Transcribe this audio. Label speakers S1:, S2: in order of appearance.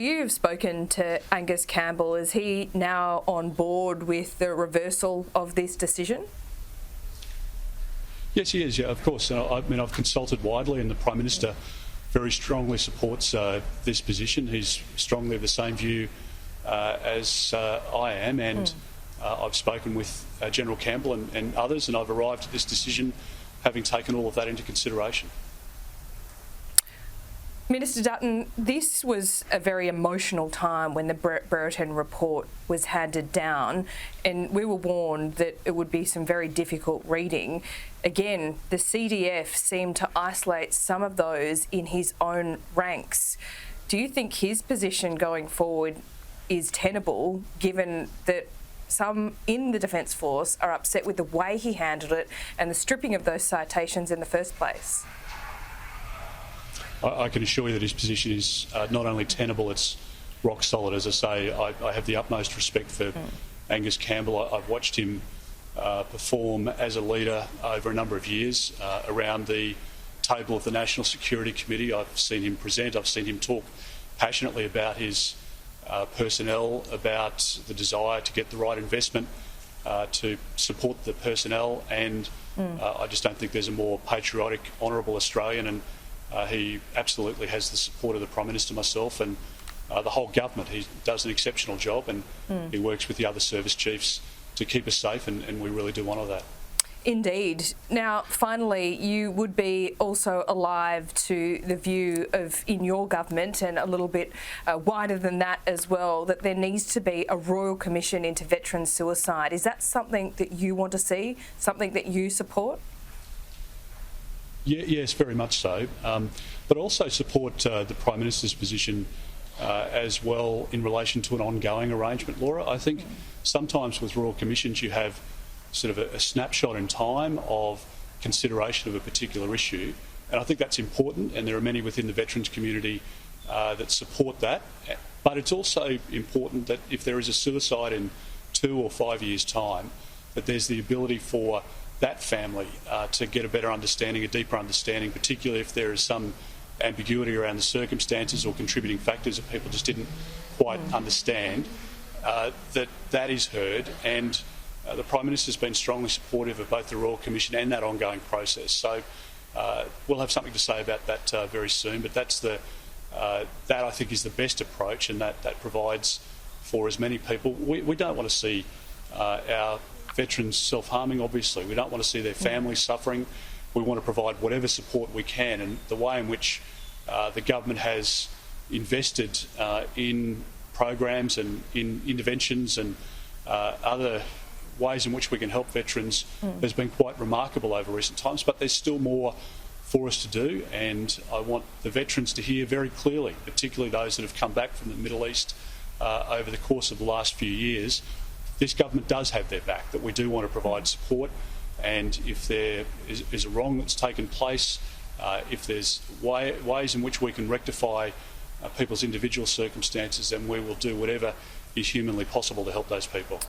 S1: You've spoken to Angus Campbell. Is he now on board with the reversal of this decision?
S2: Yes, he is, yeah, of course. I've consulted widely, and the Prime Minister very strongly supports this position. He's strongly of the same view as I am, and I've spoken with General Campbell and others, and I've arrived at this decision having taken all of that into consideration.
S1: Minister Dutton, this was a very emotional time when the Brereton report was handed down, and we were warned that it would be some very difficult reading. Again, the CDF seemed to isolate some of those in his own ranks. Do you think his position going forward is tenable, given that some in the Defence Force are upset with the way he handled it and the stripping of those citations in the first place?
S2: I can assure you that his position is not only tenable, it's rock solid. As I say, I have the utmost respect for Angus Campbell. I've watched him perform as a leader over a number of years around the table of the National Security Committee. I've seen him present, I've seen him talk passionately about his personnel, about the desire to get the right investment to support the personnel, and I just don't think there's a more patriotic, honourable Australian, and he absolutely has the support of the Prime Minister, myself, and the whole government. He does an exceptional job, and he works with the other service chiefs to keep us safe, and we really do honour that.
S1: Indeed. Now, finally, you would be also alive to the view of, in your government, and a little bit wider than that as well, that there needs to be a royal commission into veteran suicide. Is that something that you want to see, something that you support?
S2: Yes, very much so, but also support the Prime Minister's position as well in relation to an ongoing arrangement, Laura. I think sometimes with Royal Commissions you have sort of a snapshot in time of consideration of a particular issue, and I think that's important, and there are many within the veterans community that support that. But it's also important that if there is a suicide in 2 or 5 years' time, that there's the ability for that family to get a better understanding, a deeper understanding, particularly if there is some ambiguity around the circumstances or contributing factors that people just didn't quite understand, that is heard. And the Prime Minister's been strongly supportive of both the Royal Commission and that ongoing process. So we'll have something to say about that very soon, but that's that I think is the best approach, and that provides for as many people. We don't want to see our veterans self-harming, obviously. We don't want to see their families suffering. We want to provide whatever support we can, and the way in which the government has invested in programs and in interventions and other ways in which we can help veterans has been quite remarkable over recent times, but there's still more for us to do, and I want the veterans to hear very clearly, particularly those that have come back from the Middle East over the course of the last few years. This government does have their back, that we do want to provide support, and if there is a wrong that's taken place, if there's ways in which we can rectify people's individual circumstances, then we will do whatever is humanly possible to help those people.